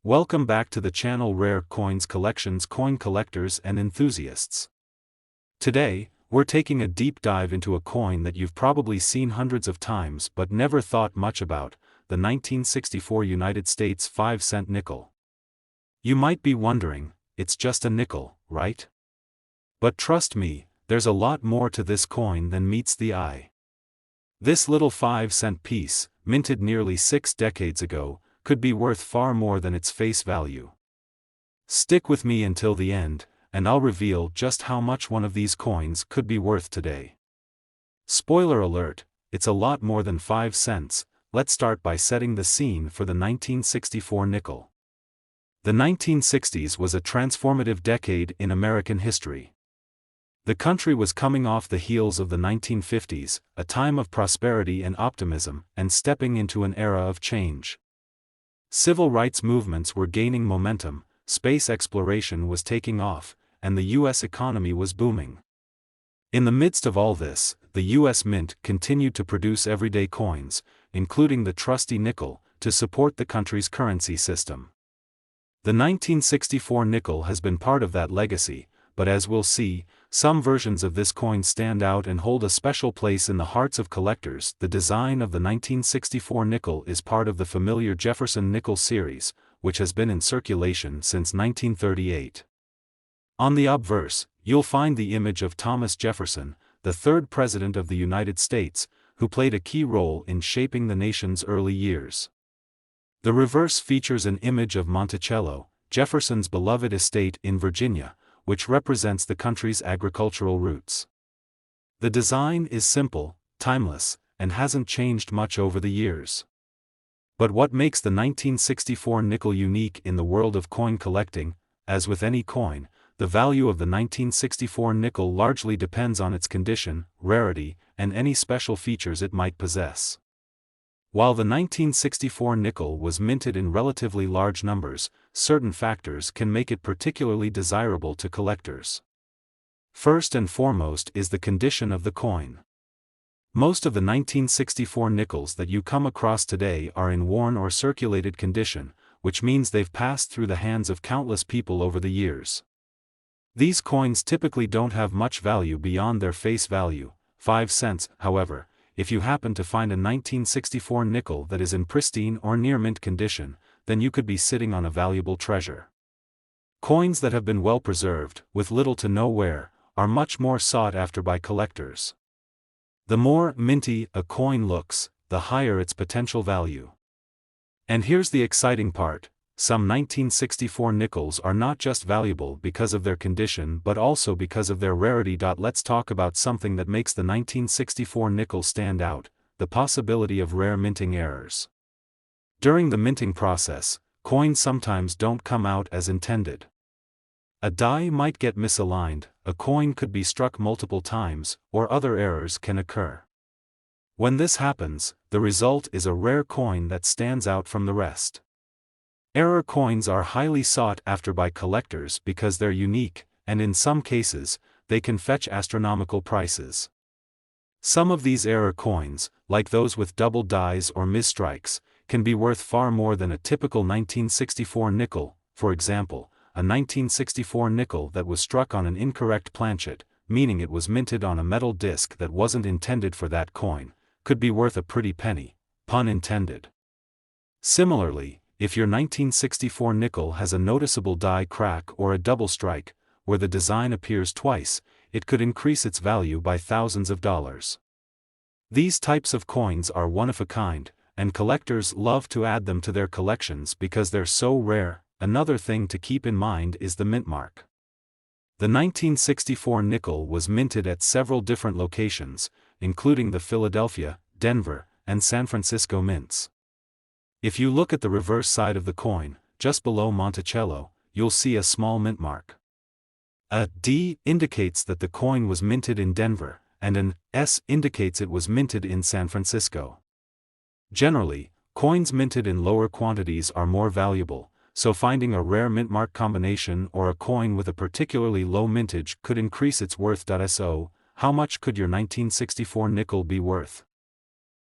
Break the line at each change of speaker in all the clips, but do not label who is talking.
Welcome back to the channel Rare Coins Collections, coin collectors and enthusiasts. Today, we're taking a deep dive into a coin that you've probably seen hundreds of times but never thought much about, the 1964 United States 5-cent nickel. You might be wondering, it's just a nickel, right? But trust me, there's a lot more to this coin than meets the eye. This little 5-cent piece, minted nearly 6 decades ago, could be worth far more than its face value. Stick with me until the end, and I'll reveal just how much one of these coins could be worth today. Spoiler alert, it's a lot more than 5 cents. Let's start by setting the scene for the 1964 nickel. The 1960s was a transformative decade in American history. The country was coming off the heels of the 1950s, a time of prosperity and optimism, and stepping into an era of change. Civil rights movements were gaining momentum, space exploration was taking off, and the U.S. economy was booming. In the midst of all this, the U.S. Mint continued to produce everyday coins, including the trusty nickel, to support the country's currency system. The 1964 nickel has been part of that legacy, but as we'll see, some versions of this coin stand out and hold a special place in the hearts of collectors. The design of the 1964 nickel is part of the familiar Jefferson nickel series, which has been in circulation since 1938. On the obverse, you'll find the image of Thomas Jefferson, the third President of the United States, who played a key role in shaping the nation's early years. The reverse features an image of Monticello, Jefferson's beloved estate in Virginia, which represents the country's agricultural roots. The design is simple, timeless, and hasn't changed much over the years. But what makes the 1964 nickel unique in the world of coin collecting? As with any coin, the value of the 1964 nickel largely depends on its condition, rarity, and any special features it might possess. While the 1964 nickel was minted in relatively large numbers, certain factors can make it particularly desirable to collectors. First and foremost is the condition of the coin. Most of the 1964 nickels that you come across today are in worn or circulated condition, which means they've passed through the hands of countless people over the years. These coins typically don't have much value beyond their face value, 5 cents, however. If you happen to find a 1964 nickel that is in pristine or near mint condition, then you could be sitting on a valuable treasure. Coins that have been well preserved, with little to no wear, are much more sought after by collectors. The more minty a coin looks, the higher its potential value. And here's the exciting part. Some 1964 nickels are not just valuable because of their condition but also because of their rarity. Let's talk about something that makes the 1964 nickel stand out: the possibility of rare minting errors. During the minting process, coins sometimes don't come out as intended. A die might get misaligned, a coin could be struck multiple times, or other errors can occur. When this happens, the result is a rare coin that stands out from the rest. Error coins are highly sought after by collectors because they're unique, and in some cases, they can fetch astronomical prices. Some of these error coins, like those with double dies or misstrikes, can be worth far more than a typical 1964 nickel. For example, a 1964 nickel that was struck on an incorrect planchet, meaning it was minted on a metal disc that wasn't intended for that coin, could be worth a pretty penny, pun intended. Similarly, if your 1964 nickel has a noticeable die crack or a double strike, where the design appears twice, it could increase its value by thousands of dollars. These types of coins are one of a kind, and collectors love to add them to their collections because they're so rare. Another thing to keep in mind is the mint mark. The 1964 nickel was minted at several different locations, including the Philadelphia, Denver, and San Francisco mints. If you look at the reverse side of the coin, just below Monticello, you'll see a small mint mark. A D indicates that the coin was minted in Denver, and an S indicates it was minted in San Francisco. Generally, coins minted in lower quantities are more valuable, so finding a rare mint mark combination or a coin with a particularly low mintage could increase its worth. So, how much could your 1964 nickel be worth?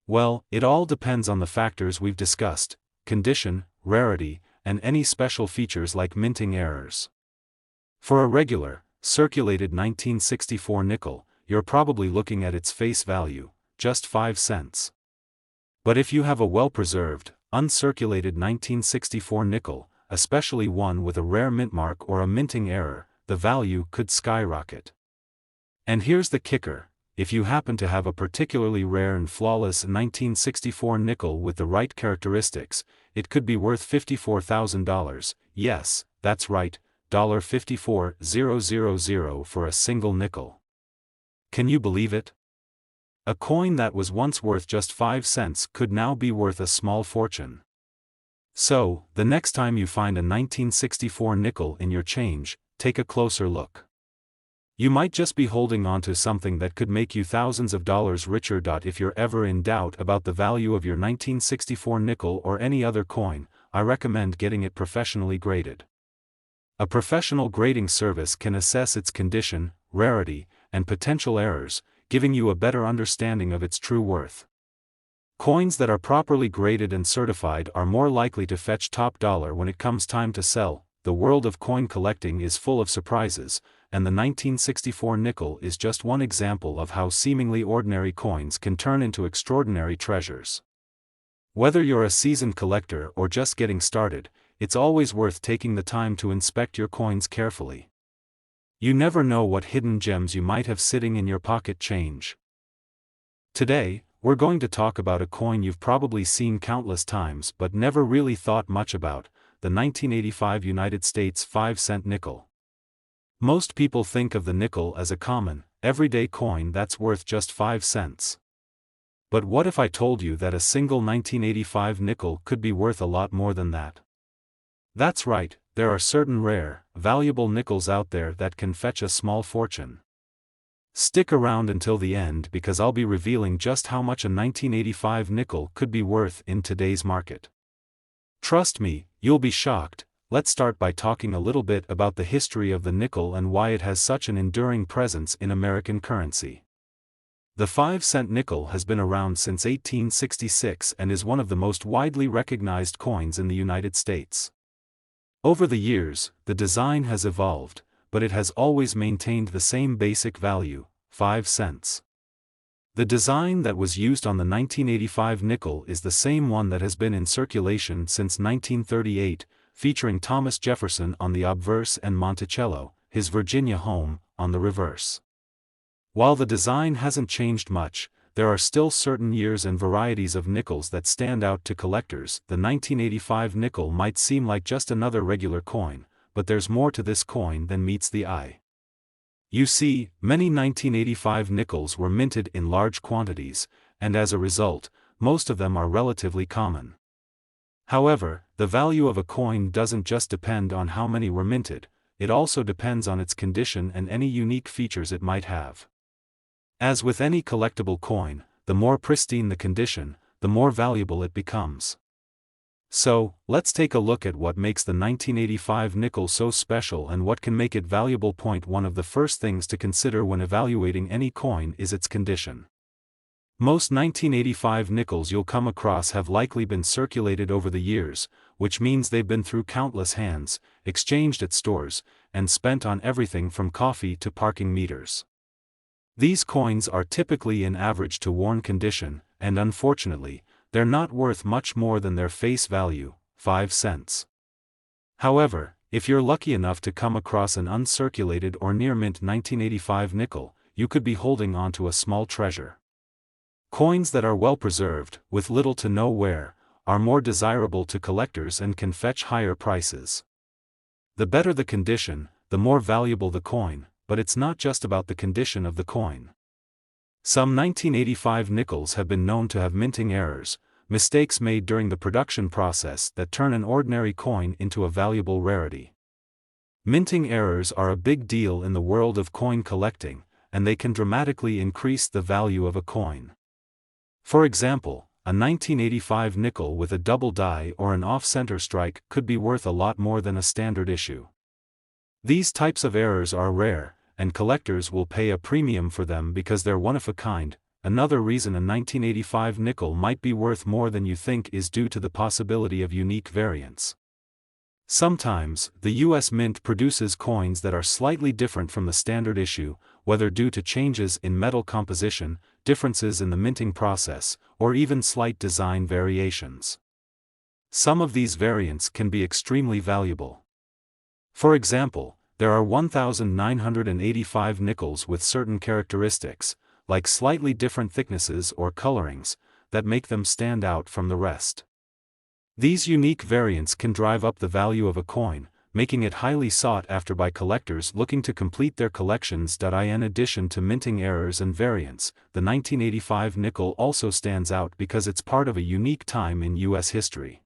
Well, it all depends on the factors we've discussed: condition, rarity, and any special features like minting errors. For a regular, circulated 1964 nickel, you're probably looking at its face value, just 5 cents. But if you have a well-preserved, uncirculated 1964 nickel, especially one with a rare mint mark or a minting error, the value could skyrocket. And here's the kicker: if you happen to have a particularly rare and flawless 1964 nickel with the right characteristics, it could be worth $54,000, yes, that's right, $54,000 for a single nickel. Can you believe it? A coin that was once worth just 5 cents could now be worth a small fortune. So, the next time you find a 1964 nickel in your change, take a closer look. You might just be holding on to something that could make you thousands of dollars richer. If you're ever in doubt about the value of your 1964 nickel or any other coin, I recommend getting it professionally graded. A professional grading service can assess its condition, rarity, and potential errors, giving you a better understanding of its true worth. Coins that are properly graded and certified are more likely to fetch top dollar when it comes time to sell. The world of coin collecting is full of surprises, and the 1964 nickel is just one example of how seemingly ordinary coins can turn into extraordinary treasures. Whether you're a seasoned collector or just getting started, it's always worth taking the time to inspect your coins carefully. You never know what hidden gems you might have sitting in your pocket change. Today, we're going to talk about a coin you've probably seen countless times but never really thought much about, the 1985 United States 5-cent nickel. Most people think of the nickel as a common, everyday coin that's worth just 5 cents. But what if I told you that a single 1985 nickel could be worth a lot more than that? That's right, there are certain rare, valuable nickels out there that can fetch a small fortune. Stick around until the end because I'll be revealing just how much a 1985 nickel could be worth in today's market. Trust me, you'll be shocked. Let's start by talking a little bit about the history of the nickel and why it has such an enduring presence in American currency. The 5-cent nickel has been around since 1866 and is one of the most widely recognized coins in the United States. Over the years, the design has evolved, but it has always maintained the same basic value, 5 cents. The design that was used on the 1985 nickel is the same one that has been in circulation since 1938, featuring Thomas Jefferson on the obverse and Monticello, his Virginia home, on the reverse. While the design hasn't changed much, there are still certain years and varieties of nickels that stand out to collectors. The 1985 nickel might seem like just another regular coin, but there's more to this coin than meets the eye. You see, many 1985 nickels were minted in large quantities, and as a result, most of them are relatively common. However, the value of a coin doesn't just depend on how many were minted, it also depends on its condition and any unique features it might have. As with any collectible coin, the more pristine the condition, the more valuable it becomes. So, let's take a look at what makes the 1985 nickel so special and what can make it valuable. One of the first things to consider when evaluating any coin is its condition. Most 1985 nickels you'll come across have likely been circulated over the years, which means they've been through countless hands, exchanged at stores, and spent on everything from coffee to parking meters. These coins are typically in average to worn condition, and unfortunately, they're not worth much more than their face value, 5 cents. However, if you're lucky enough to come across an uncirculated or near-mint 1985 nickel, you could be holding on to a small treasure. Coins that are well preserved, with little to no wear, are more desirable to collectors and can fetch higher prices. The better the condition, the more valuable the coin, but it's not just about the condition of the coin. Some 1985 nickels have been known to have minting errors, mistakes made during the production process that turn an ordinary coin into a valuable rarity. Minting errors are a big deal in the world of coin collecting, and they can dramatically increase the value of a coin. For example, a 1985 nickel with a double die or an off-center strike could be worth a lot more than a standard issue. These types of errors are rare, and collectors will pay a premium for them because they're one of a kind. Another reason a 1985 nickel might be worth more than you think is due to the possibility of unique variants. Sometimes, the U.S. Mint produces coins that are slightly different from the standard issue, whether due to changes in metal composition, differences in the minting process, or even slight design variations. Some of these variants can be extremely valuable. For example, there are 1,985 nickels with certain characteristics, like slightly different thicknesses or colorings, that make them stand out from the rest. These unique variants can drive up the value of a coin, making it highly sought after by collectors looking to complete their collections. In addition to minting errors and variants, the 1985 nickel also stands out because it's part of a unique time in U.S. history.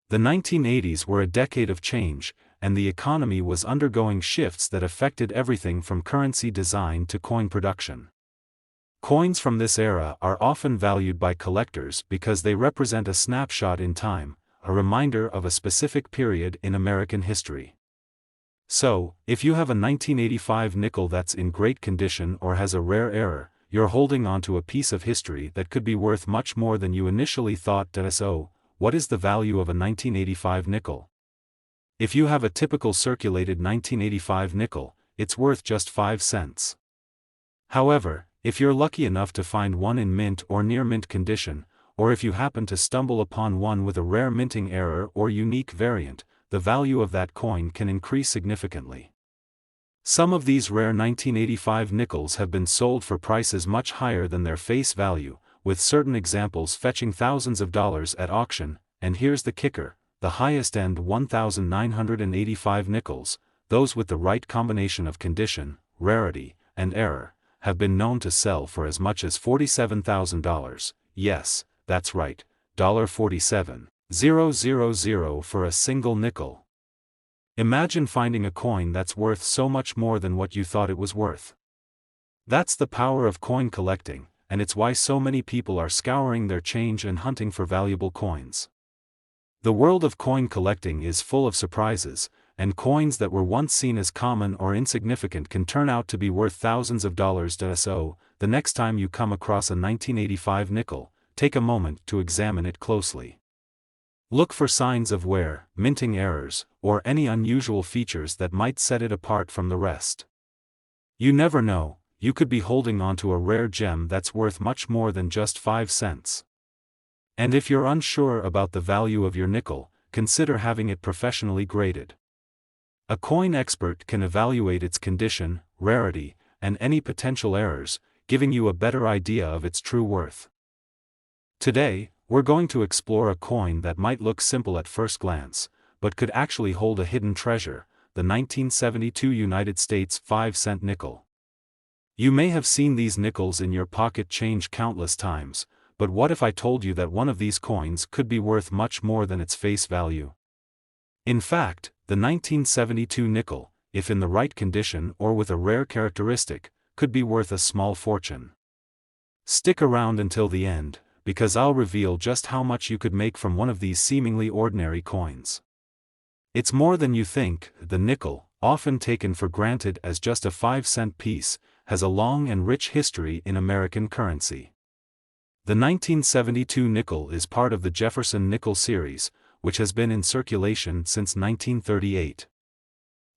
The 1980s were a decade of change, and the economy was undergoing shifts that affected everything from currency design to coin production. Coins from this era are often valued by collectors because they represent a snapshot in time, a reminder of a specific period in American history. So, if you have a 1985 nickel that's in great condition or has a rare error, you're holding onto a piece of history that could be worth much more than you initially thought. So, what is the value of a 1985 nickel? If you have a typical circulated 1985 nickel, it's worth just 5 cents. However, if you're lucky enough to find one in mint or near mint condition, or if you happen to stumble upon one with a rare minting error or unique variant, the value of that coin can increase significantly. Some of these rare 1985 nickels have been sold for prices much higher than their face value, with certain examples fetching thousands of dollars at auction. And here's the kicker: the highest-end 1,985 nickels, those with the right combination of condition, rarity, and error, have been known to sell for as much as $47,000, yes, that's right, $47,000 for a single nickel. Imagine finding a coin that's worth so much more than what you thought it was worth. That's the power of coin collecting, and it's why so many people are scouring their change and hunting for valuable coins. The world of coin collecting is full of surprises, and coins that were once seen as common or insignificant can turn out to be worth thousands of dollars. So, the next time you come across a 1985 nickel, take a moment to examine it closely. Look for signs of wear, minting errors, or any unusual features that might set it apart from the rest. You never know, you could be holding onto a rare gem that's worth much more than just 5 cents. And if you're unsure about the value of your nickel, consider having it professionally graded. A coin expert can evaluate its condition, rarity, and any potential errors, giving you a better idea of its true worth. Today, we're going to explore a coin that might look simple at first glance, but could actually hold a hidden treasure: the 1972 United States 5-cent nickel. You may have seen these nickels in your pocket change countless times, but what if I told you that one of these coins could be worth much more than its face value? In fact, the 1972 nickel, if in the right condition or with a rare characteristic, could be worth a small fortune. Stick around until the end, because I'll reveal just how much you could make from one of these seemingly ordinary coins. It's more than you think. The nickel, often taken for granted as just a 5-cent piece, has a long and rich history in American currency. The 1972 nickel is part of the Jefferson nickel series, which has been in circulation since 1938.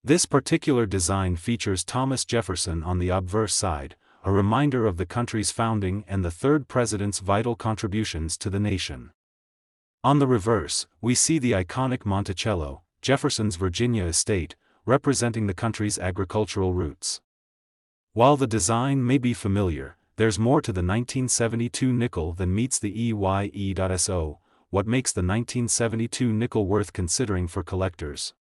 This particular design features Thomas Jefferson on the obverse side, a reminder of the country's founding and the third president's vital contributions to the nation. On the reverse, we see the iconic Monticello, Jefferson's Virginia estate, representing the country's agricultural roots. While the design may be familiar, there's more to the 1972 nickel than meets the eye. So, what makes the 1972 nickel worth considering for collectors?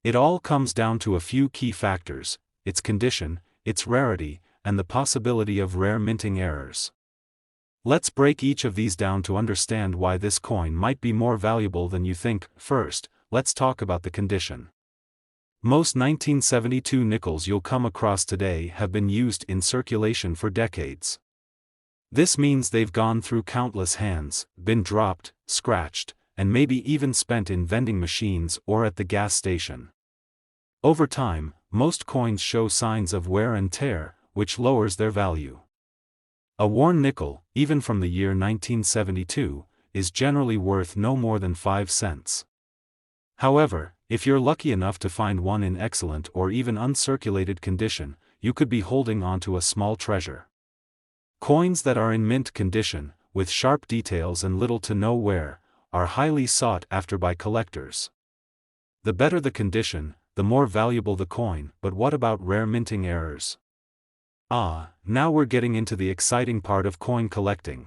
It all comes down to a few key factors: its condition, its rarity, and the possibility of rare minting errors. Let's break each of these down to understand why this coin might be more valuable than you think. First, let's talk about the condition. Most 1972 nickels you'll come across today have been used in circulation for decades. This means they've gone through countless hands, been dropped, scratched, and maybe even spent in vending machines or at the gas station. Over time, most coins show signs of wear and tear, which lowers their value. A worn nickel, even from the year 1972, is generally worth no more than 5 cents. However, if you're lucky enough to find one in excellent or even uncirculated condition, you could be holding onto a small treasure. Coins that are in mint condition, with sharp details and little to no wear, are highly sought after by collectors. The better the condition, the more valuable the coin. But what about rare minting errors? Now we're getting into the exciting part of coin collecting.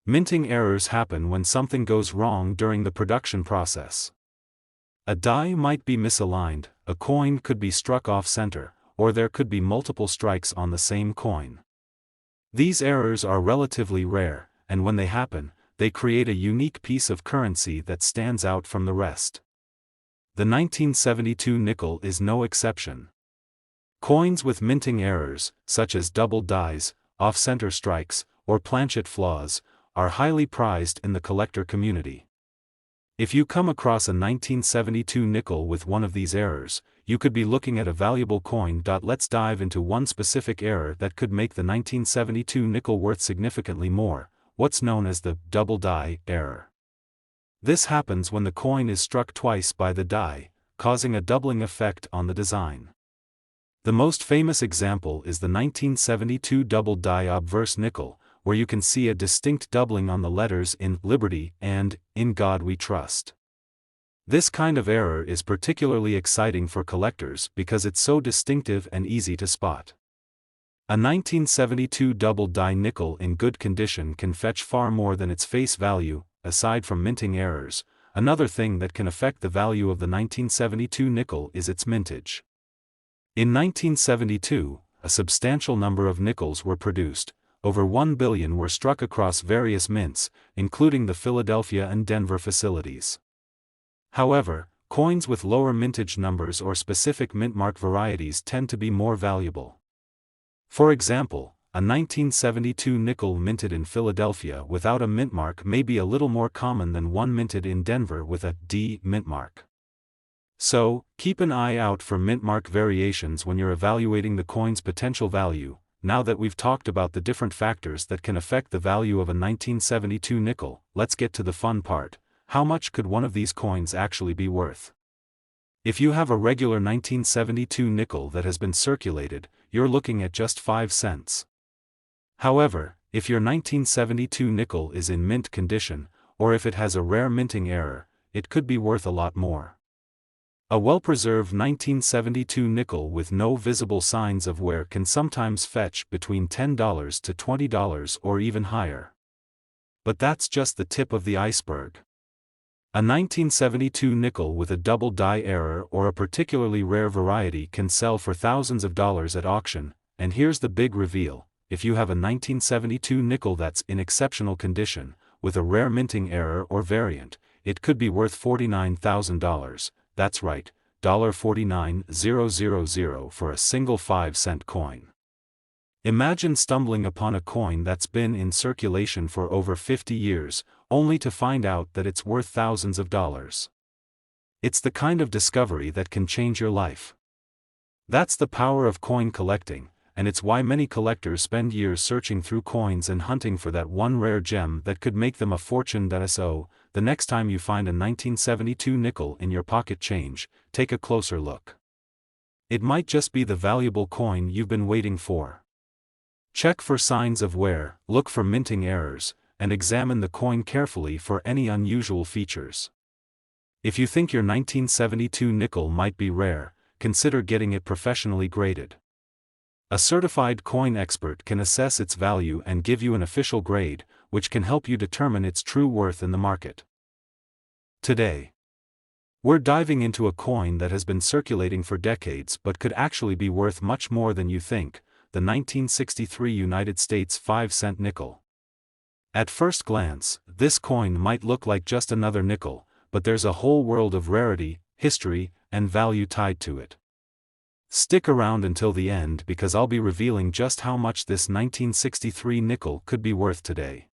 Minting errors happen when something goes wrong during the production process. A die might be misaligned, a coin could be struck off-center, or there could be multiple strikes on the same coin. These errors are relatively rare, and when they happen, they create a unique piece of currency that stands out from the rest. The 1972 nickel is no exception. Coins with minting errors, such as double dies, off-center strikes, or planchet flaws, are highly prized in the collector community. If you come across a 1972 nickel with one of these errors, you could be looking at a valuable coin. Let's dive into one specific error that could make the 1972 nickel worth significantly more, what's known as the double die error. This happens when the coin is struck twice by the die, causing a doubling effect on the design. The most famous example is the 1972 double die obverse nickel, where you can see a distinct doubling on the letters "In Liberty" and "In God We Trust." This kind of error is particularly exciting for collectors because it's so distinctive and easy to spot. A 1972 double die nickel in good condition can fetch far more than its face value. Aside from minting errors, another thing that can affect the value of the 1972 nickel is its mintage. In 1972, a substantial number of nickels were produced. Over 1 billion were struck across various mints, including the Philadelphia and Denver facilities. However, coins with lower mintage numbers or specific mint mark varieties tend to be more valuable. For example, a 1972 nickel minted in Philadelphia without a mint mark may be a little more common than one minted in Denver with a D mint mark. So, keep an eye out for mint mark variations when you're evaluating the coin's potential value. Now that we've talked about the different factors that can affect the value of a 1972 nickel, let's get to the fun part. How much could one of these coins actually be worth? If you have a regular 1972 nickel that has been circulated, you're looking at just 5 cents. However, if your 1972 nickel is in mint condition, or if it has a rare minting error, it could be worth a lot more. A well-preserved 1972 nickel with no visible signs of wear can sometimes fetch between $10 to $20 or even higher. But that's just the tip of the iceberg. A 1972 nickel with a double die error or a particularly rare variety can sell for thousands of dollars at auction, and here's the big reveal: if you have a 1972 nickel that's in exceptional condition, with a rare minting error or variant, it could be worth $49,000. That's right, $49,000 for a single 5-cent coin. Imagine stumbling upon a coin that's been in circulation for over 50 years, only to find out that it's worth thousands of dollars. It's the kind of discovery that can change your life. That's the power of coin collecting, and it's why many collectors spend years searching through coins and hunting for that one rare gem that could make them a fortune. So, the next time you find a 1972 nickel in your pocket change, take a closer look. It might just be the valuable coin you've been waiting for. Check for signs of wear, look for minting errors, and examine the coin carefully for any unusual features. If you think your 1972 nickel might be rare, consider getting it professionally graded. A certified coin expert can assess its value and give you an official grade, which can help you determine its true worth in the market. Today, we're diving into a coin that has been circulating for decades but could actually be worth much more than you think: the 1963 United States 5-cent nickel. At first glance, this coin might look like just another nickel, but there's a whole world of rarity, history, and value tied to it. Stick around until the end because I'll be revealing just how much this 1963 nickel could be worth today.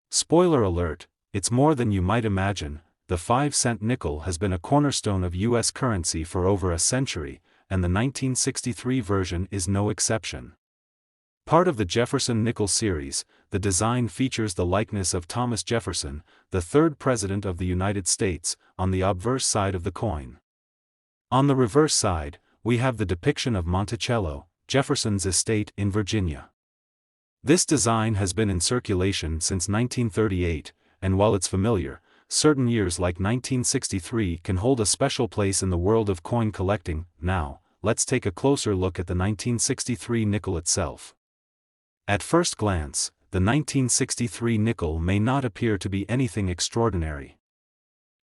Spoiler alert, it's more than you might imagine. The 5-cent nickel has been a cornerstone of U.S. currency for over a century, and the 1963 version is no exception. Part of the Jefferson nickel series, the design features the likeness of Thomas Jefferson, the third President of the United States, on the obverse side of the coin. On the reverse side, we have the depiction of Monticello, Jefferson's estate in Virginia. This design has been in circulation since 1938, and while it's familiar, certain years like 1963 can hold a special place in the world of coin collecting. Now, let's take a closer look at the 1963 nickel itself. At first glance, the 1963 nickel may not appear to be anything extraordinary.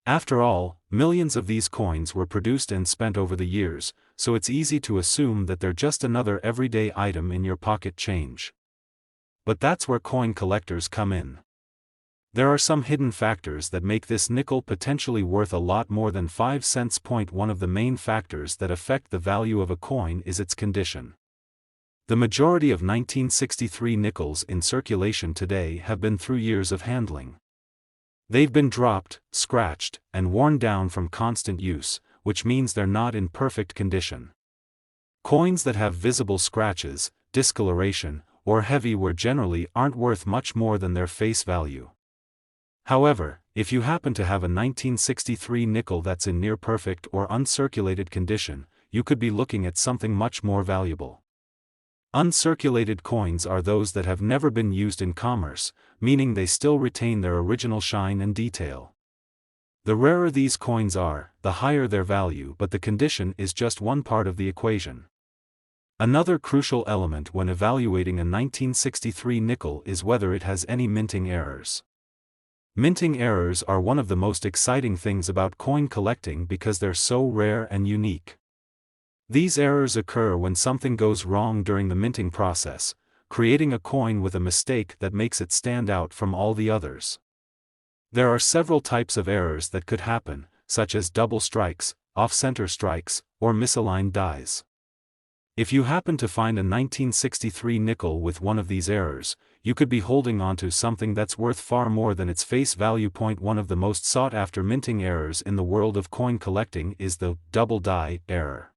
After all, millions of these coins were produced and spent over the years, so it's easy to assume that they're just another everyday item in your pocket change. But that's where coin collectors come in. There are some hidden factors that make this nickel potentially worth a lot more than 5 cents. One of the main factors that affect the value of a coin is its condition. The majority of 1963 nickels in circulation today have been through years of handling. They've been dropped, scratched, and worn down from constant use, which means they're not in perfect condition. Coins that have visible scratches, discoloration, or heavy wear generally aren't worth much more than their face value. However, if you happen to have a 1963 nickel that's in near perfect or uncirculated condition, you could be looking at something much more valuable. Uncirculated coins are those that have never been used in commerce, meaning they still retain their original shine and detail. The rarer these coins are, the higher their value, but the condition is just one part of the equation. Another crucial element when evaluating a 1963 nickel is whether it has any minting errors. Minting errors are one of the most exciting things about coin collecting because they're so rare and unique. These errors occur when something goes wrong during the minting process, creating a coin with a mistake that makes it stand out from all the others. There are several types of errors that could happen, such as double strikes, off-center strikes, or misaligned dies. If you happen to find a 1963 nickel with one of these errors, you could be holding onto something that's worth far more than its face value. One of the most sought-after minting errors in the world of coin collecting is the double die error.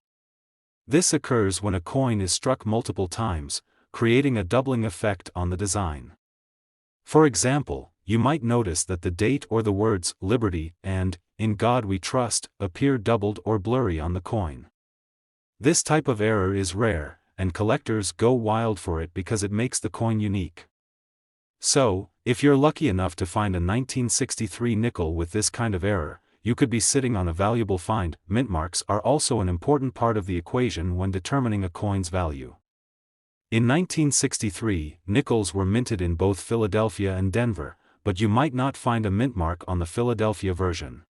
This occurs when a coin is struck multiple times, creating a doubling effect on the design. For example, you might notice that the date or the words "Liberty" and "In God We Trust" appear doubled or blurry on the coin. This type of error is rare, and collectors go wild for it because it makes the coin unique. So, if you're lucky enough to find a 1963 nickel with this kind of error, you could be sitting on a valuable find. Mint marks are also an important part of the equation when determining a coin's value. In 1963, nickels were minted in both Philadelphia and Denver, but you might not find a mint mark on the Philadelphia version.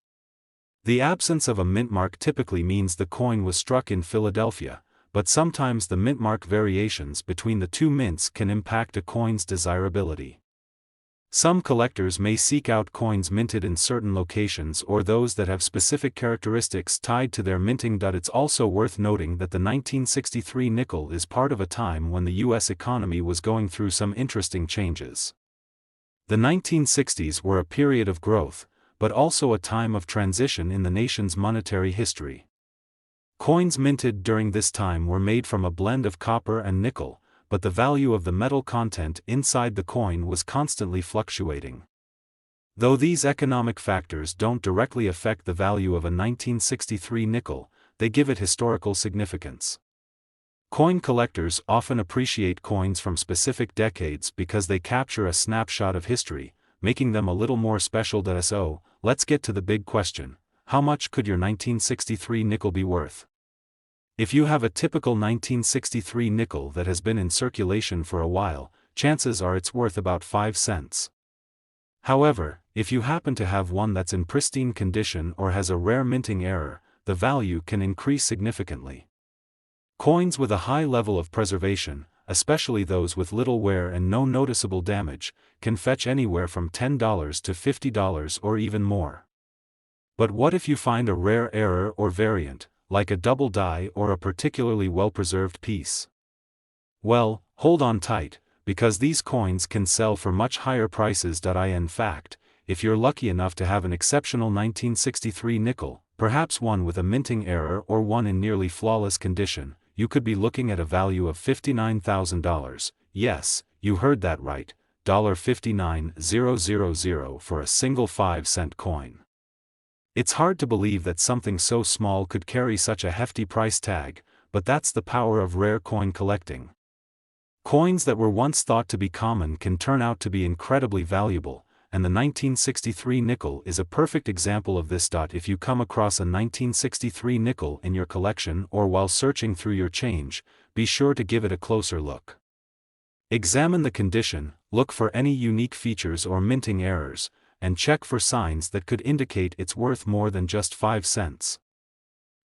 The absence of a mint mark typically means the coin was struck in Philadelphia, but sometimes the mint mark variations between the two mints can impact a coin's desirability. Some collectors may seek out coins minted in certain locations or those that have specific characteristics tied to their minting. It's also worth noting that the 1963 nickel is part of a time when the U.S. economy was going through some interesting changes. The 1960s were a period of growth, but also a time of transition in the nation's monetary history. Coins minted during this time were made from a blend of copper and nickel, but the value of the metal content inside the coin was constantly fluctuating. Though these economic factors don't directly affect the value of a 1963 nickel, they give it historical significance. Coin collectors often appreciate coins from specific decades because they capture a snapshot of history, making them a little more special. So, let's get to the big question: how much could your 1963 nickel be worth? If you have a typical 1963 nickel that has been in circulation for a while, chances are it's worth about 5 cents. However, if you happen to have one that's in pristine condition or has a rare minting error, the value can increase significantly. Coins with a high level of preservation, especially those with little wear and no noticeable damage, can fetch anywhere from $10 to $50 or even more. But what if you find a rare error or variant, like a double die or a particularly well-preserved piece? Well, hold on tight, because these coins can sell for much higher prices. In fact, if you're lucky enough to have an exceptional 1963 nickel, perhaps one with a minting error or one in nearly flawless condition, you could be looking at a value of $59,000, yes, you heard that right, $59,000 for a single 5-cent coin. It's hard to believe that something so small could carry such a hefty price tag, but that's the power of rare coin collecting. Coins that were once thought to be common can turn out to be incredibly valuable, and the 1963 nickel is a perfect example of this. If you come across a 1963 nickel in your collection or while searching through your change, be sure to give it a closer look. Examine the condition, look for any unique features or minting errors, and check for signs that could indicate it's worth more than just 5 cents.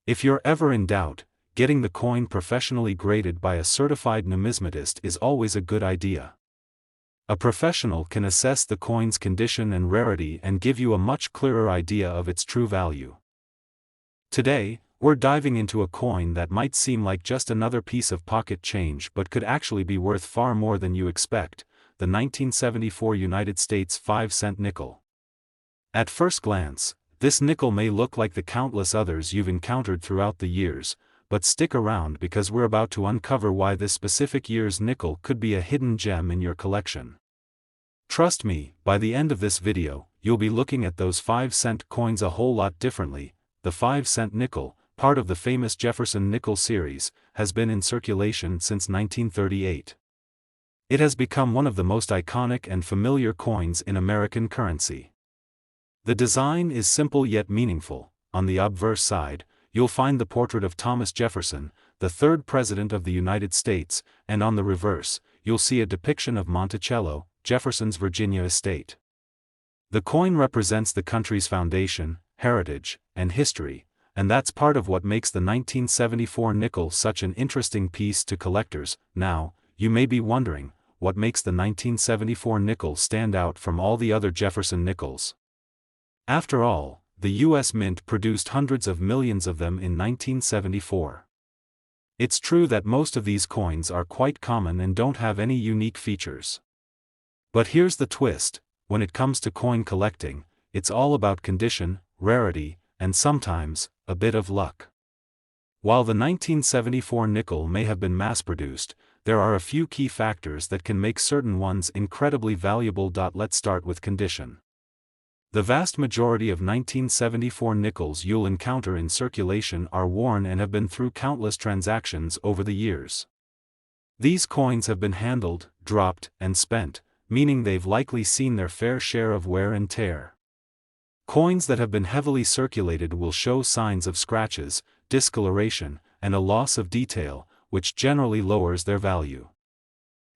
If you're ever in doubt, getting the coin professionally graded by a certified numismatist is always a good idea. A professional can assess the coin's condition and rarity and give you a much clearer idea of its true value. Today, we're diving into a coin that might seem like just another piece of pocket change but could actually be worth far more than you expect, the 1974 United States 5-cent nickel. At first glance, this nickel may look like the countless others you've encountered throughout the years, but stick around because we're about to uncover why this specific year's nickel could be a hidden gem in your collection. Trust me, by the end of this video, you'll be looking at those 5-cent coins a whole lot differently. The 5-cent nickel, part of the famous Jefferson nickel series, has been in circulation since 1938. It has become one of the most iconic and familiar coins in American currency. The design is simple yet meaningful. On the obverse side, you'll find the portrait of Thomas Jefferson, the third President of the United States, and on the reverse, you'll see a depiction of Monticello, Jefferson's Virginia estate. The coin represents the country's foundation, heritage, and history, and that's part of what makes the 1974 nickel such an interesting piece to collectors. Now, you may be wondering, what makes the 1974 nickel stand out from all the other Jefferson nickels? After all, the U.S. Mint produced hundreds of millions of them in 1974. It's true that most of these coins are quite common and don't have any unique features. But here's the twist: when it comes to coin collecting, it's all about condition, rarity, and sometimes, a bit of luck. While the 1974 nickel may have been mass-produced, there are a few key factors that can make certain ones incredibly valuable. Let's start with condition. The vast majority of 1974 nickels you'll encounter in circulation are worn and have been through countless transactions over the years. These coins have been handled, dropped, and spent, meaning they've likely seen their fair share of wear and tear. Coins that have been heavily circulated will show signs of scratches, discoloration, and a loss of detail, which generally lowers their value.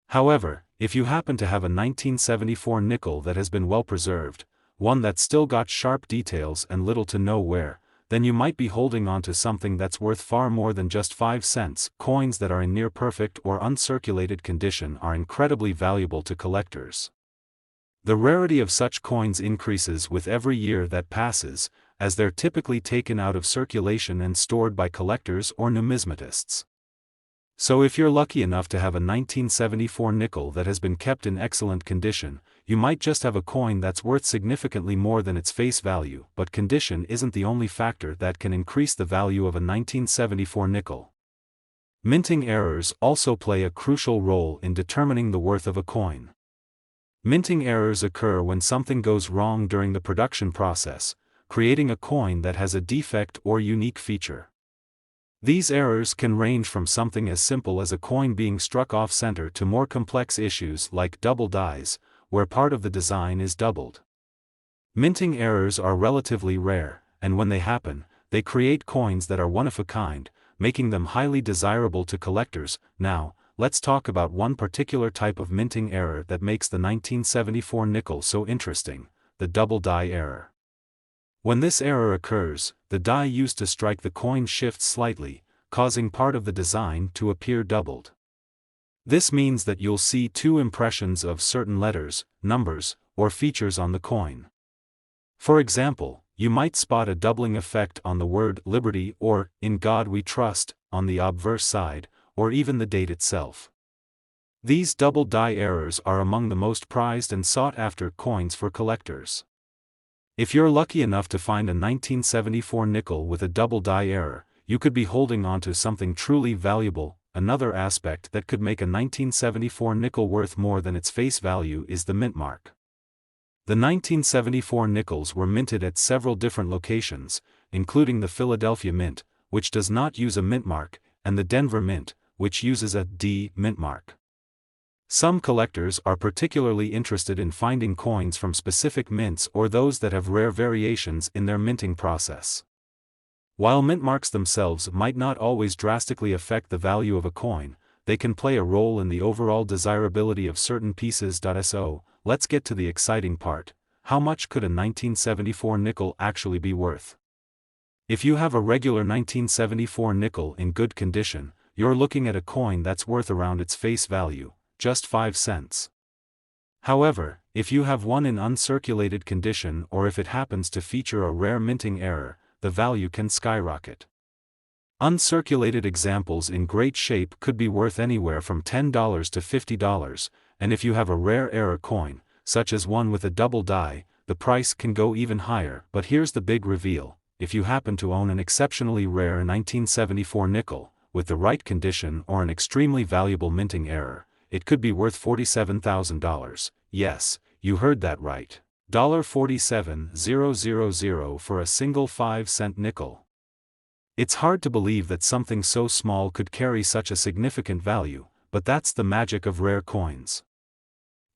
However, if you happen to have a 1974 nickel that has been well preserved, one that's still got sharp details and little to no wear, then you might be holding on to something that's worth far more than just 5 cents. Coins that are in near perfect or uncirculated condition are incredibly valuable to collectors. The rarity of such coins increases with every year that passes, as they're typically taken out of circulation and stored by collectors or numismatists. So if you're lucky enough to have a 1974 nickel that has been kept in excellent condition, you might just have a coin that's worth significantly more than its face value. But condition isn't the only factor that can increase the value of a 1974 nickel. Minting errors also play a crucial role in determining the worth of a coin. Minting errors occur when something goes wrong during the production process, creating a coin that has a defect or unique feature. These errors can range from something as simple as a coin being struck off-center to more complex issues like double dies, where part of the design is doubled. Minting errors are relatively rare, and when they happen, they create coins that are one of a kind, making them highly desirable to collectors. Now, let's talk about one particular type of minting error that makes the 1974 nickel so interesting: the double die error. When this error occurs, the die used to strike the coin shifts slightly, causing part of the design to appear doubled. This means that you'll see two impressions of certain letters, numbers, or features on the coin. For example, you might spot a doubling effect on the word liberty or in God we trust on the obverse side, or even the date itself. These double die errors are among the most prized and sought-after coins for collectors. If you're lucky enough to find a 1974 nickel with a double die error, you could be holding onto something truly valuable. Another aspect that could make a 1974 nickel worth more than its face value is the mint mark. The 1974 nickels were minted at several different locations, including the Philadelphia Mint, which does not use a mint mark, and the Denver Mint, which uses a D mint mark. Some collectors are particularly interested in finding coins from specific mints or those that have rare variations in their minting process. While mint marks themselves might not always drastically affect the value of a coin, they can play a role in the overall desirability of certain pieces. So, let's get to the exciting part. How much could a 1974 nickel actually be worth? If you have a regular 1974 nickel in good condition, you're looking at a coin that's worth around its face value, just 5 cents. However, if you have one in uncirculated condition or if it happens to feature a rare minting error, the value can skyrocket. Uncirculated examples in great shape could be worth anywhere from $10 to $50, and if you have a rare error coin, such as one with a double die, the price can go even higher. But here's the big reveal: if you happen to own an exceptionally rare 1974 nickel, with the right condition or an extremely valuable minting error, it could be worth $47,000. Yes, you heard that right. $47,000 for a single 5-cent nickel. It's hard to believe that something so small could carry such a significant value, but that's the magic of rare coins.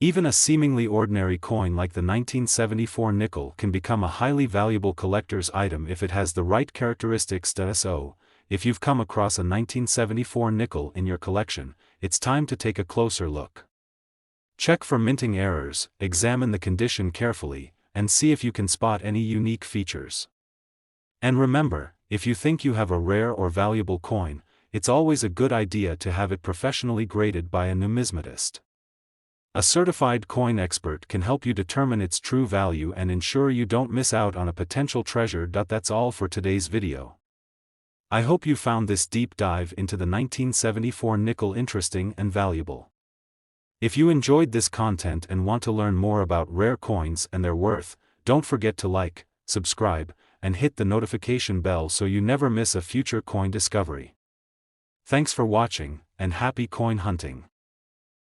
Even a seemingly ordinary coin like the 1974 nickel can become a highly valuable collector's item if it has the right characteristics. So, if you've come across a 1974 nickel in your collection, it's time to take a closer look. Check for minting errors, examine the condition carefully, and see if you can spot any unique features. And remember, if you think you have a rare or valuable coin, it's always a good idea to have it professionally graded by a numismatist. A certified coin expert can help you determine its true value and ensure you don't miss out on a potential treasure. That's all for today's video. I hope you found this deep dive into the 1974 nickel interesting and valuable. If you enjoyed this content and want to learn more about rare coins and their worth, don't forget to like, subscribe, and hit the notification bell so you never miss a future coin discovery. Thanks for watching, and happy coin hunting.